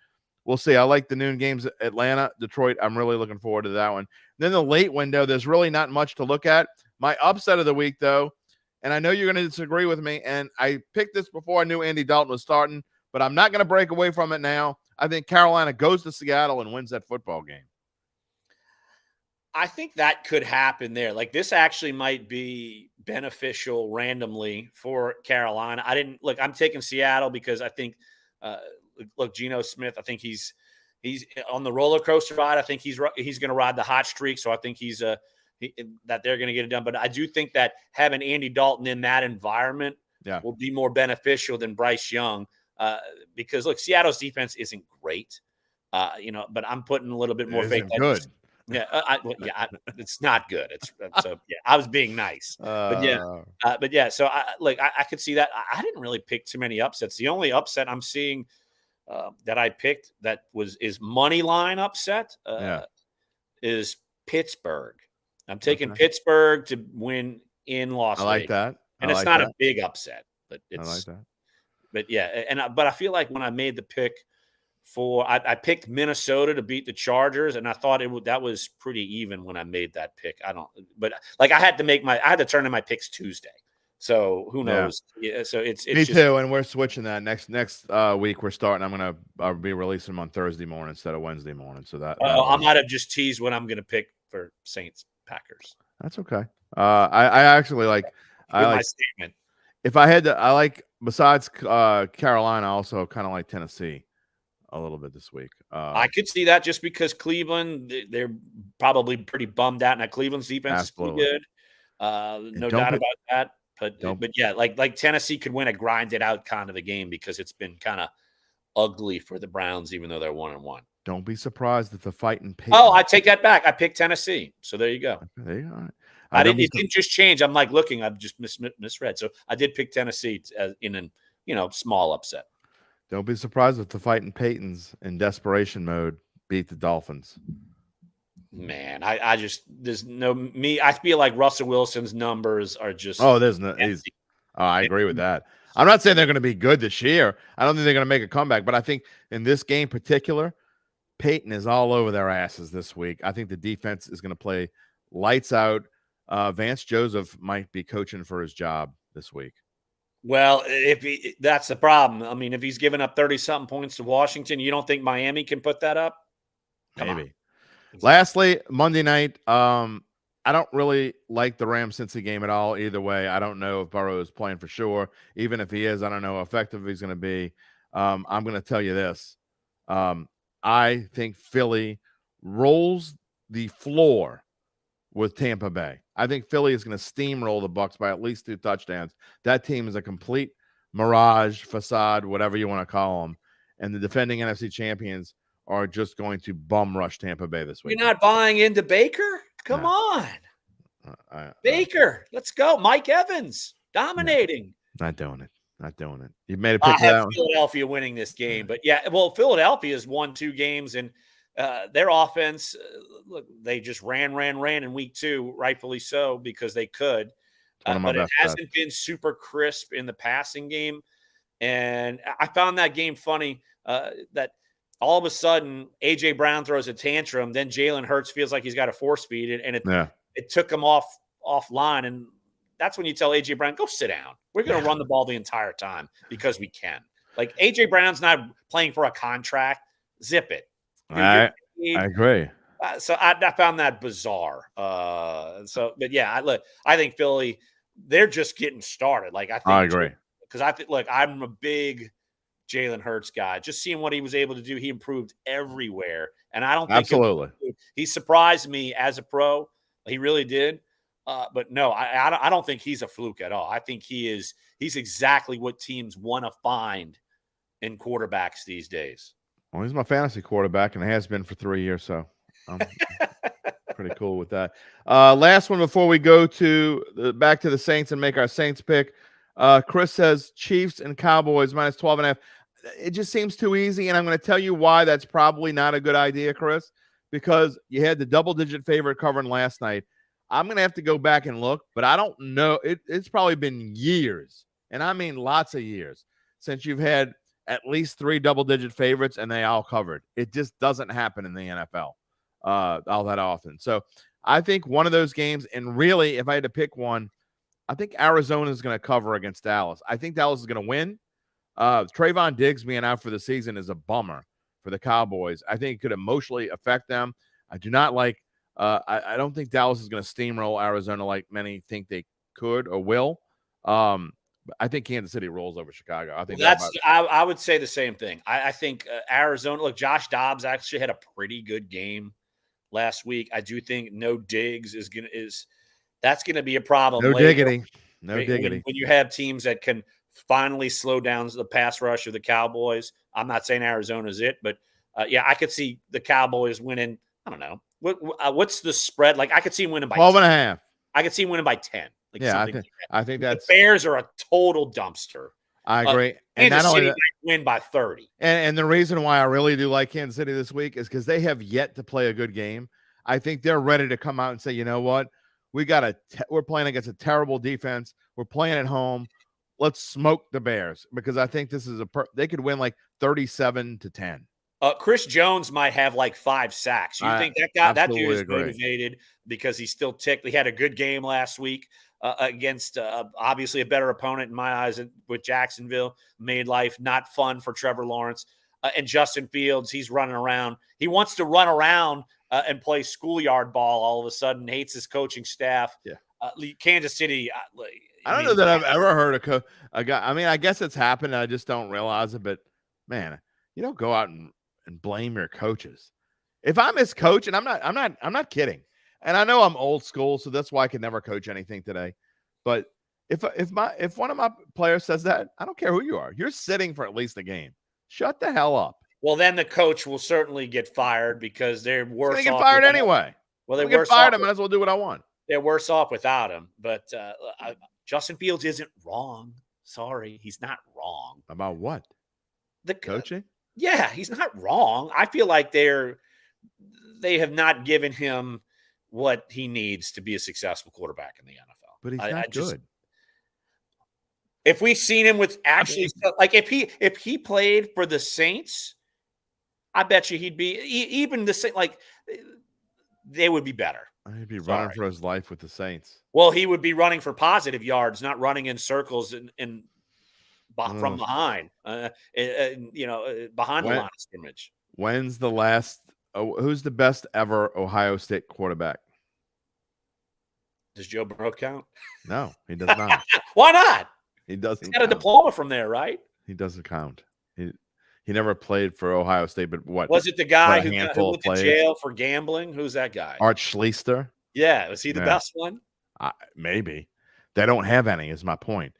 we'll see. I like the noon games, Atlanta, Detroit. I'm really looking forward to that one. Then the late window, there's really not much to look at. My upset of the week, though, and I know you're going to disagree with me, and I picked this before I knew Andy Dalton was starting, but I'm not going to break away from it now. I think Carolina goes to Seattle and wins that football game. I think that could happen there. Like, this actually might be beneficial randomly for Carolina. I'm taking Seattle because I think, Geno Smith, I think he's on the roller coaster ride. I think he's going to ride the hot streak. So I think that they're going to get it done. But I do think that having Andy Dalton in that environment will be more beneficial than Bryce Young. Because look, Seattle's defense isn't great, but I'm putting a little bit more faith. Good. Yeah, it's not good. It's so yeah. I was being nice, but yeah, Uh, So I could see that. I didn't really pick too many upsets. The only upset I'm seeing that I picked that is money line upset yeah. is Pittsburgh. I'm taking Okay. Pittsburgh to win in I Las like Vegas, that. I and it's like not a that. big upset, but I like it's that. but yeah, but I feel like when I made the pick I picked Minnesota to beat the Chargers, and I thought that was pretty even when I made that pick. I don't, but like I had to turn in my picks Tuesday, so who Yeah. knows? Yeah, so it's Me just too. And we're switching that next week. We're starting. I'm gonna be releasing them on Thursday morning instead of Wednesday morning. So I that'll might have just teased what I'm going to pick for Saints Packers that's okay. I actually like I with my like statement. if I had to I like besides Carolina, I also kind of like Tennessee a little bit this week. I could see that just because Cleveland, they're probably pretty bummed out. Now Cleveland's defense is pretty Absolutely. good, And no doubt about that. don't But yeah, like Tennessee could win a grinded out kind of a game because it's been kind of ugly for the Browns, even though they're 1-1. don't be surprised if the fighting Oh, Peyton. I take that back. I picked Tennessee. So there you go. There you go. All right. I Don't didn't. be It didn't just change. I'm like looking. I've just misread. So I did pick Tennessee in an small upset. don't be surprised if the fighting Peytons in desperation mode beat the Dolphins. Man, I just there's no me. I feel like Russell Wilson's numbers are just. There's no. I agree with that. I'm not saying they're going to be good this year. I don't think they're going to make a comeback, but I think in this game particular, Peyton is all over their asses this week. I think the defense is going to play lights out. Vance Joseph might be coaching for his job this week. Well, that's the problem. I mean, if he's giving up 30-something points to Washington, you don't think Miami can put that up? Come on. Maybe. Lastly, Monday night. I don't really like the Rams Cincy game at all. Either way, I don't know if Burrow is playing for sure. Even if he is, I don't know how effective he's going to be. I'm going to tell you this. I think Philly rolls the floor with Tampa Bay. I think Philly is going to steamroll the Bucs by at least 2 touchdowns. That team is a complete mirage, facade, whatever you want to call them. And the defending NFC champions are just going to bum rush Tampa Bay this week. You're not buying into Baker? Come on. Baker, let's go. Mike Evans dominating. Not doing it. Not doing it. You made a pick I for that have one? Philadelphia winning this game, but yeah, well, Philadelphia's won 2 games, and their offense, look, they just ran in week 2, rightfully so, because they could. But it hasn't been super crisp in the passing game, and I found that game funny. That all of a sudden AJ Brown throws a tantrum, then Jalen Hurts feels like he's got a 4-speed, and it took him offline, and that's when you tell AJ Brown, go sit down. We're going to run the ball the entire time because we can. Like AJ Brown's not playing for a contract. Zip it. Dude, I agree. So I found that bizarre. But yeah, I think Philly, they're just getting started. Like I agree because I'm a big Jalen Hurts guy. Just seeing what he was able to do, he improved everywhere, and I don't think he surprised me as a pro. He really did. But no, I don't think he's a fluke at all. I think he's exactly what teams want to find in quarterbacks these days. Well, he's my fantasy quarterback and has been for 3 years, so I'm pretty cool with that. Last one before we go back to the Saints and make our Saints pick. Chris says Chiefs and Cowboys minus 12.5. It just seems too easy, and I'm going to tell you why that's probably not a good idea, Chris, because you had the double-digit favorite covering last night. I'm going to have to go back and look, but I don't know. It's probably been years, and I mean lots of years, since you've had at least 3 double-digit favorites, and they all covered. It just doesn't happen in the NFL all that often. So I think one of those games, and really, if I had to pick one, I think Arizona is going to cover against Dallas. I think Dallas is going to win. Trayvon Diggs being out for the season is a bummer for the Cowboys. I think it could emotionally affect them. I do not like I don't think Dallas is going to steamroll Arizona like many think they could or will. But I think Kansas City rolls over Chicago. I think I would say the same thing. I think Arizona. Look, Josh Dobbs actually had a pretty good game last week. I do think no Diggs that's gonna be a problem. No diggity. When you have teams that can finally slow down the pass rush of the Cowboys. I'm not saying Arizona's it, but yeah, I could see the Cowboys winning. I don't know, What's the spread? Like I could see him winning by 12 and 10. a half. I could see him winning by 10. Like Yeah, something. I think The that's. Bears are a total dumpster. I agree. And Kansas not only City that, might win by 30. and the reason why I really do like Kansas City this week is because they have yet to play a good game. I think they're ready to come out and say, you know what, we're playing against a terrible defense. We're playing at home. Let's smoke the Bears, because I think this is they could win like 37-10. Chris Jones might have like 5 sacks. You think that dude is motivated because he's still ticked. He had a good game last week against obviously a better opponent in my eyes with Jacksonville. Made life not fun for Trevor Lawrence. And Justin Fields, he's running around. He wants to run around and play schoolyard ball all of a sudden, hates his coaching staff. Yeah. Kansas City. I don't know that I've ever heard a guy. I mean, I guess it's happened. I just don't realize it. But, man, you don't go out and blame your coaches. If I'm his coach, and I'm not kidding. And I know I'm old school, so that's why I can never coach anything today. But if one of my players says that, I don't care who you are. You're sitting for at least a game. Shut the hell up. Well, then the coach will certainly get fired because they're worse. They get fired anyway. Well, they get fired. I might as well do what I want. They're worse off without him. But Justin Fields isn't wrong. Sorry, he's not wrong. About what? The coaching? Yeah, he's not wrong. I feel like they have not given him what he needs to be a successful quarterback in the NFL. But he's not good. If we've seen him with actually, like if he played for the Saints, I bet you he'd be even the same. Like they would be better. He'd be running for his life with the Saints. Well, he would be running for positive yards, not running in circles and from behind. Behind the line of scrimmage. When's the last? Who's the best ever Ohio State quarterback? Does Joe Burrow count? No, he does not. Why not? He doesn't. He's got a diploma from there, right? He doesn't count. He never played for Ohio State, but what? Was it the guy who went to jail for gambling? Who's that guy? Art Schlichter? Yeah. Was he the best one? Maybe. They don't have any, is my point.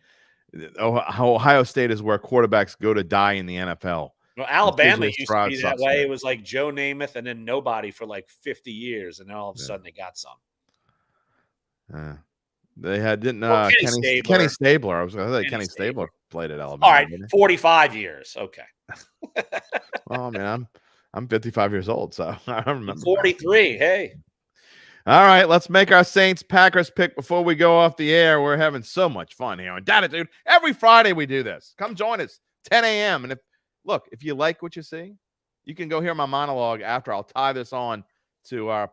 Ohio State is where quarterbacks go to die in the NFL. Well, Alabama used to be that way. It was like Joe Namath and then nobody for like 50 years, and then all of a sudden they got some. They Kenny Stabler. I was going to say Kenny Stabler played at Alabama. All right, 45 years. Okay. Well, man, I'm 55 years old, so I remember. 43. Hey. All right, let's make our Saints-Packers pick before we go off the air. We're having so much fun here on Dattitude. Every Friday we do this. Come join us, 10 a.m. And if you like what you see, you can go hear my monologue after. I'll tie this on to our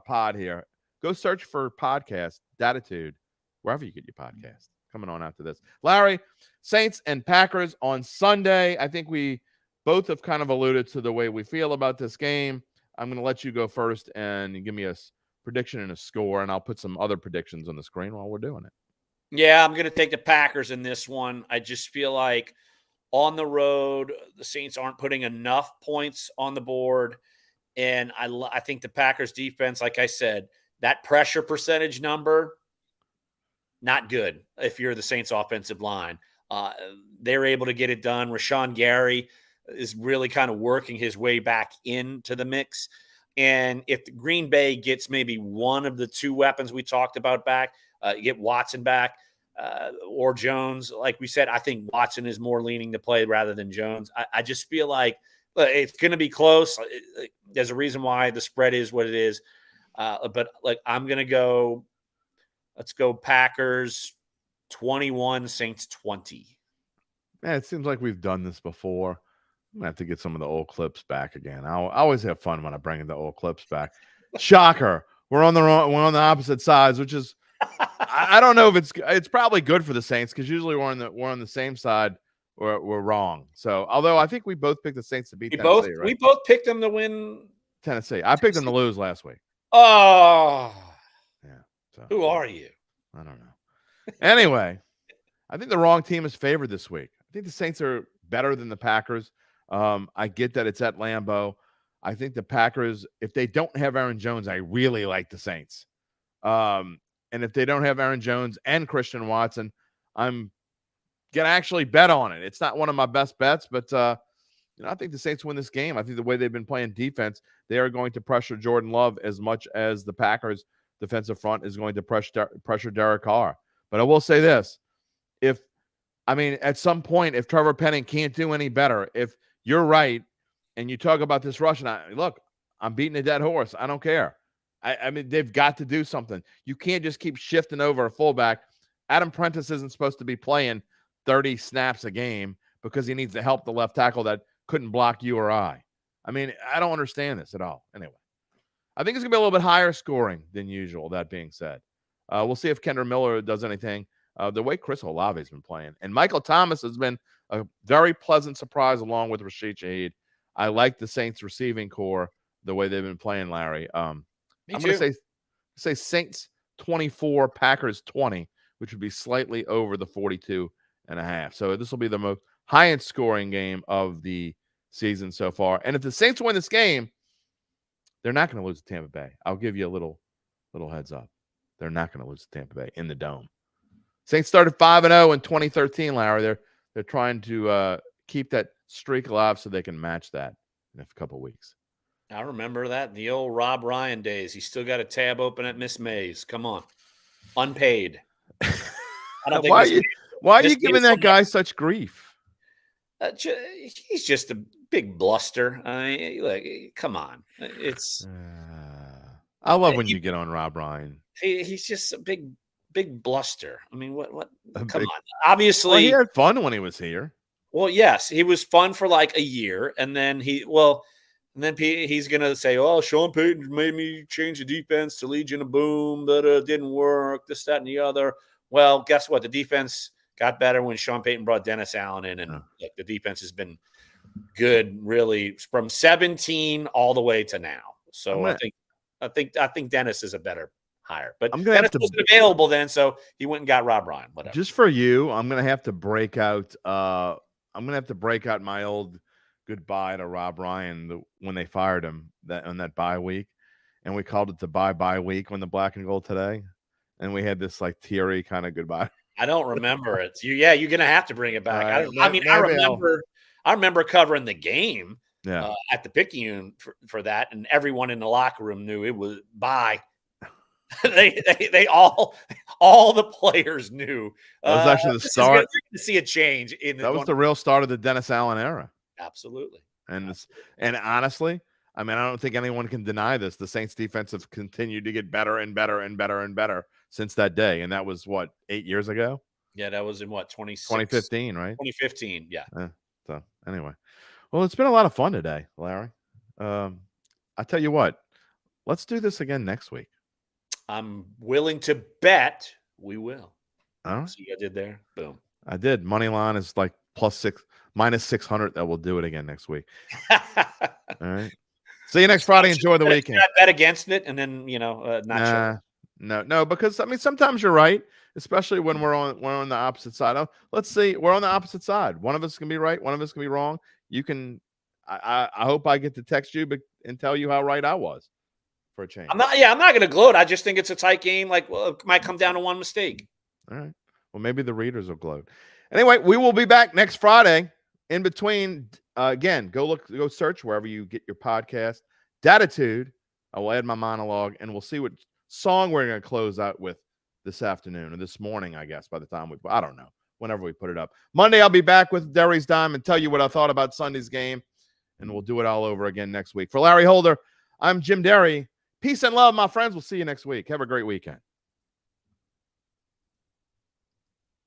pod here. Go search for podcast, Dattitude, wherever you get your podcast. Coming on after this. Larry, Saints and Packers on Sunday. I think we both have kind of alluded to the way we feel about this game. I'm going to let you go first and give me a prediction and a score, and I'll put some other predictions on the screen while we're doing it. Yeah, I'm going to take the Packers in this one. I just feel like on the road, the Saints aren't putting enough points on the board, and I think the Packers defense, like I said, that pressure percentage number, not good if you're the Saints offensive line. They're able to get it done. Rashawn Gary is really kind of working his way back into the mix. And if the Green Bay gets maybe one of the two weapons we talked about back, you get Watson back or Jones, like we said, I think Watson is more leaning to play rather than Jones. I just feel like it's going to be close. There's a reason why the spread is what it is. But I'm going to go, let's go Packers 21, Saints 20. Man, it seems like we've done this before. I'm going to have to get some of the old clips back again. I always have fun when I bring the old clips back. Shocker. We're on the opposite sides, which is, I don't know if it's probably good for the Saints because usually we're on the same side. We're wrong. So, although I think we both picked the Saints to beat Tennessee, right? We both picked them to win Tennessee. I picked them to lose last week. Oh, yeah. So, who are you? I don't know. Anyway, I think the wrong team is favored this week. I think the Saints are better than the Packers. I get that it's at Lambeau. I think the Packers, if they don't have Aaron Jones, I really like the Saints. And if they don't have Aaron Jones and Christian Watson, I'm going to actually bet on it. It's not one of my best bets, but I think the Saints win this game. I think the way they've been playing defense, they are going to pressure Jordan Love as much as the Packers defensive front is going to pressure Derek Carr. But I will say this. At some point, if Trevor Penning can't do any better, if you're right and you talk about this rush, and look, I'm beating a dead horse. I don't care. They've got to do something. You can't just keep shifting over a fullback. Adam Prentice isn't supposed to be playing 30 snaps a game because he needs to help the left tackle that couldn't block you or I. I don't understand this at all. Anyway, I think it's going to be a little bit higher scoring than usual, that being said. We'll see if Kendra Miller does anything. The way Chris Olave has been playing. And Michael Thomas has been a very pleasant surprise along with Rashid Shaheed. I like the Saints receiving core, the way they've been playing, Larry. I'm going to say Saints 24, Packers 20, which would be slightly over the 42.5. So this will be the most highest scoring game of the season so far. And if the Saints win this game, they're not going to lose to Tampa Bay. I'll give you a little heads up. They're not going to lose to Tampa Bay in the Dome. Saints started 5-0 in 2013, Larry. They're trying to keep that streak alive so they can match that in a couple of weeks. I remember that, the old Rob Ryan days. He's still got a tab open at Miss Mays. Come on. Unpaid. Why are you giving that guy such grief? He's just a big bluster. Come on. I love when you get on Rob Ryan. He's just a big bluster. What? Come on. Obviously, he had fun when he was here. Well, yes, he was fun for like a year, and then he's gonna say, "Oh, Sean Payton made me change the defense to Legion of Boom, but it didn't work. This, that, and the other." Well, guess what? The defense got better when Sean Payton brought Dennis Allen in, and the defense has been good, really, from 17 all the way to now. So I think Dennis is a better hire, but Dennis wasn't available then, so he went and got Rob Ryan. Whatever. Just for you, I'm gonna have to break out. I'm gonna have to break out my old goodbye to Rob Ryan when they fired him on that bye week, and we called it the bye week on the Black and Gold today, and we had this like teary kind of goodbye. I don't remember it. You're gonna have to bring it back. I remember covering the game at the Picayune for that, and everyone in the locker room knew it was bye. they all the players knew. That was actually the start. To see a change that was the real start of the Dennis Allen era. Absolutely. And honestly, I don't think anyone can deny this. The Saints defense have continued to get better and better and better and better since that day. And that was 8 years ago? Yeah, that was in 2015, right? 2015, yeah. So anyway. Well, it's been a lot of fun today, Larry. I tell you what, let's do this again next week. I'm willing to bet we will. All right. See what I did there? Boom. I did. Money line is like minus 600 that we'll do it again next week. All right. See you next Friday. Enjoy the weekend. I bet against it and then, not sure. No, because sometimes you're right, especially when we're on the opposite side. Let's see, we're on the opposite side. One of us can be right, one of us can be wrong. You can. I hope I get to text you and tell you how right I was for a change. I'm not going to gloat. I just think it's a tight game. It might come down to one mistake. All right. Well, maybe the readers will gloat. Anyway, we will be back next Friday. In between, again, go search wherever you get your podcast. Dattitude. I will add my monologue, and we'll see what song we're going to close out with this afternoon or this morning, I guess, by the time I don't know, whenever we put it up. Monday, I'll be back with Derry's Dime and tell you what I thought about Sunday's game, and we'll do it all over again next week. For Larry Holder, I'm Jim Derry. Peace and love, my friends. We'll see you next week. Have a great weekend.